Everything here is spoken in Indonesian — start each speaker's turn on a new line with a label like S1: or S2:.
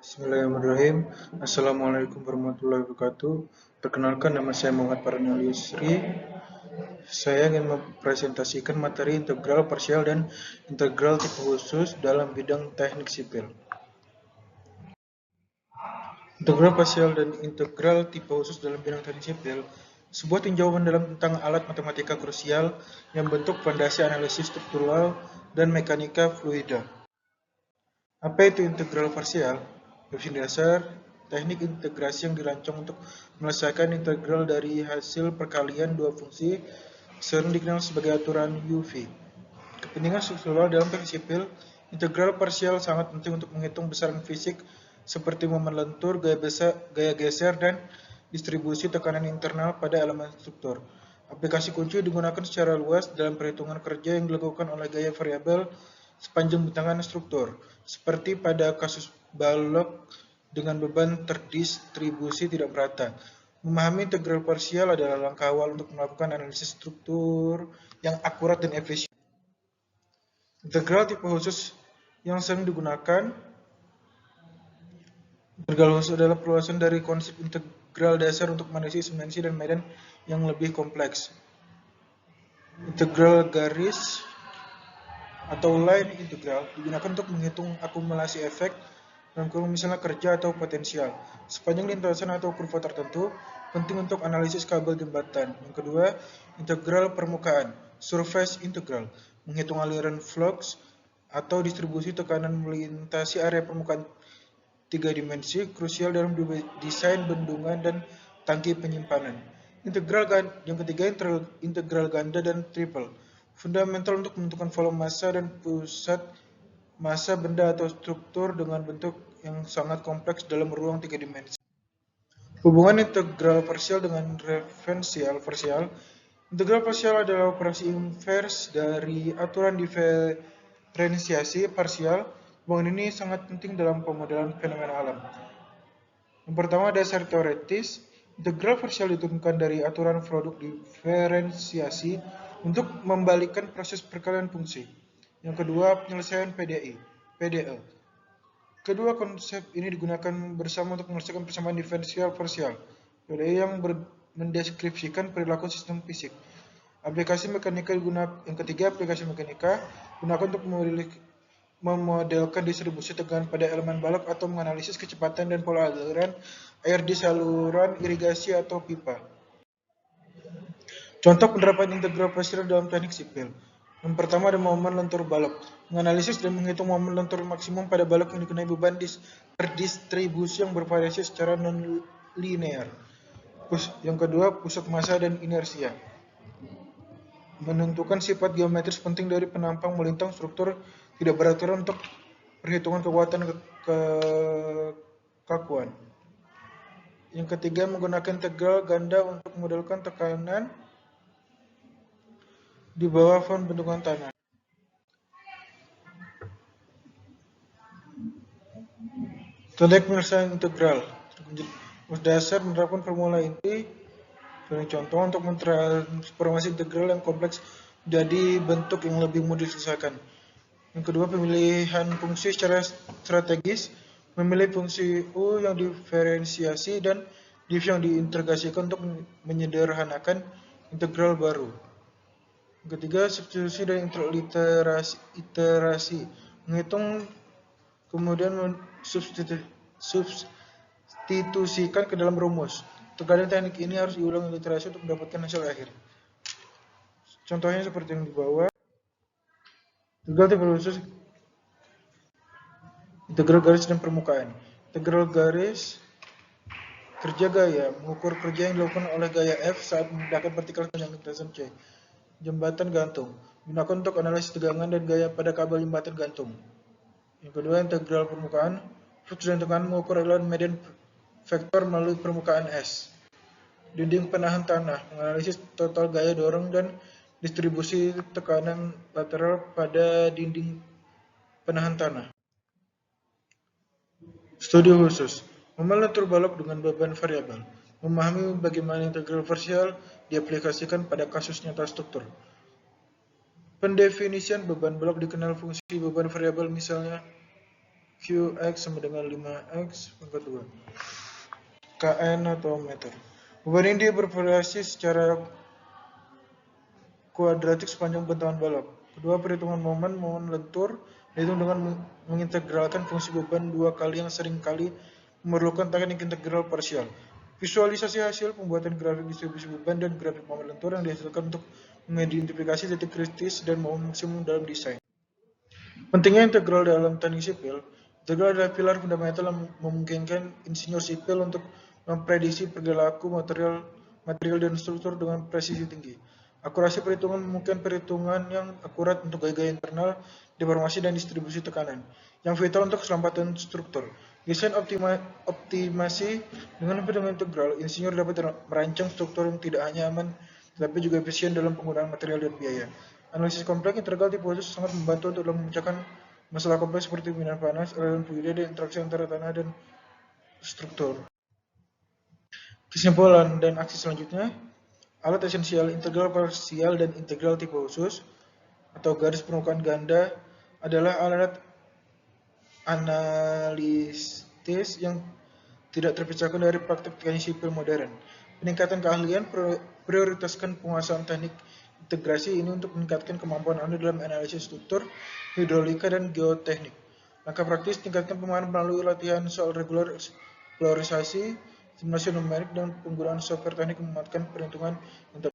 S1: Bismillahirrahmanirrahim. Assalamualaikum warahmatullahi wabarakatuh. Perkenalkan, nama saya Muhammad Farhan Yusri. Saya ingin mempresentasikan materi integral parsial dan integral tipe khusus dalam bidang teknik sipil. Integral parsial dan integral tipe khusus dalam bidang teknik sipil sebuah tinjauan dalam tentang alat matematika krusial yang bentuk fondasi analisis struktural dan mekanika fluida. Apa itu integral parsial? Definisi dasar, teknik integrasi yang dirancang untuk menyelesaikan integral dari hasil perkalian dua fungsi sering dikenal sebagai aturan UV. Kepentingan struktural dalam teknik sipil, integral parsial sangat penting untuk menghitung besaran fisik seperti momen lentur, gaya geser, dan distribusi tekanan internal pada elemen struktur. Aplikasi kunci digunakan secara luas dalam perhitungan kerja yang dilakukan oleh gaya variabel sepanjang bentangan struktur, seperti pada kasus balok dengan beban terdistribusi tidak merata. Memahami integral parsial adalah langkah awal untuk melakukan analisis struktur yang akurat dan efisien. Integral tipe khusus yang sering digunakan. Integral khusus adalah perluasan dari konsep integral dasar untuk menganalisis dimensi dan medan yang lebih kompleks. Integral garis atau line integral digunakan untuk menghitung akumulasi efek dalam kurung misalnya kerja atau potensial sepanjang lintasan atau kurva tertentu, penting untuk analisis kabel jembatan. Yang kedua, integral permukaan, surface integral, menghitung aliran flux atau distribusi tekanan melintasi area permukaan tiga dimensi, krusial dalam desain bendungan dan tangki penyimpanan. Yang ketiga, integral ganda dan triple, fundamental untuk menentukan volume massa dan pusat massa benda atau struktur dengan bentuk yang sangat kompleks dalam ruang tiga dimensi. Hubungan integral parsial dengan referensial parsial. Integral parsial adalah operasi invers dari aturan diferensiasi parsial. Hubungan ini sangat penting dalam pemodelan fenomena alam. Yang pertama, dasar teoritis. Integral parsial diturunkan dari aturan produk diferensiasi untuk membalikkan proses perkalian fungsi. Yang kedua, penyelesaian PDE. Kedua konsep ini digunakan bersama untuk menyelesaikan persamaan diferensial parsial, PDE yang mendeskripsikan perilaku sistem fisik. Yang ketiga, aplikasi mekanika digunakan untuk memodelkan distribusi tekanan pada elemen balok atau menganalisis kecepatan dan pola aliran air di saluran irigasi atau pipa. Contoh penerapan integral parsial dalam teknik sipil. Yang pertama ada momen lentur balok. Menganalisis dan menghitung momen lentur maksimum pada balok yang dikenai beban terdistribusi yang bervariasi secara non-linear. Yang kedua, pusat massa dan inersia. Menentukan sifat geometris penting dari penampang melintang struktur tidak beraturan untuk perhitungan kekuatan kekakuan. Yang ketiga, menggunakan integral ganda untuk memodelkan tekanan di bawah fond bentukan tanah. Teknik penyelesaian integral. Dasar menerapkan formula inti sebagai contoh untuk mentransformasi integral yang kompleks menjadi bentuk yang lebih mudah diselesaikan. Yang kedua, pemilihan fungsi secara strategis, memilih fungsi U yang diferensiasi dan div yang diintegrasikan untuk menyederhanakan integral baru. Yang ketiga, substitusi dan iterasi, menghitung kemudian substitusikan ke dalam rumus. Terkadang teknik ini harus diulang iterasi untuk mendapatkan hasil akhir. Contohnya seperti yang di bawah. Integral tipe khusus, integral garis dan permukaan. Integral garis kerja gaya, mengukur kerja yang dilakukan oleh gaya F saat memindahkan partikel sepanjang lintasan C. Jembatan gantung, digunakan untuk analisis tegangan dan gaya pada kabel jembatan gantung. Yang kedua, integral permukaan, flux dan tekanan mengukur aliran medan vektor melalui permukaan S. Dinding penahan tanah, menganalisis total gaya dorong dan distribusi tekanan lateral pada dinding penahan tanah. Studi khusus, momen lentur balok dengan beban variabel, memahami bagaimana integral parsial diaplikasikan pada kasus nyata struktur. Pendefinisian beban balok dikenal fungsi beban variabel misalnya Qx sama dengan 5x pangkat 2. Kn atau meter. Beban ini bervariasi secara kuadratik sepanjang bentangan balap. Kedua, perhitungan momen lentur dihitung dengan mengintegralkan fungsi beban dua kali yang sering kali memerlukan teknik integral parsial. Visualisasi hasil pembuatan grafik distribusi beban dan grafik momen lentur yang dihasilkan untuk mengidentifikasi titik kritis dan momen maksimum dalam desain. Pentingnya integral dalam teknik sipil. Integral adalah pilar fundamental yang memungkinkan insinyur sipil untuk memprediksi perilaku material dan struktur dengan presisi tinggi. Akurasi perhitungan memungkinkan perhitungan yang akurat untuk gaya-gaya internal, deformasi, dan distribusi tekanan, yang vital untuk keselamatan struktur. Desain optimasi dengan perhitungan integral, insinyur dapat merancang struktur yang tidak hanya aman, tetapi juga efisien dalam penggunaan material dan biaya. Analisis kompleks integral tipe khusus sangat membantu untuk memecahkan masalah kompleks seperti medan panas, aliran fluida, dan interaksi antara tanah dan struktur. Kesimpulan dan aksi selanjutnya, alat esensial integral parsial dan integral tipe khusus atau garis permukaan ganda adalah alat analitis yang tidak terpisahkan dari praktik teknik sipil modern. Peningkatan keahlian prioritaskan penguasaan teknik integrasi ini untuk meningkatkan kemampuan Anda dalam analisis struktur, hidrolika, dan geoteknik. Langkah praktis, tingkatkan pemahaman melalui latihan soal regular, polarisasi, simulasi numerik, dan penggunaan software teknik memanfaatkan perhitungan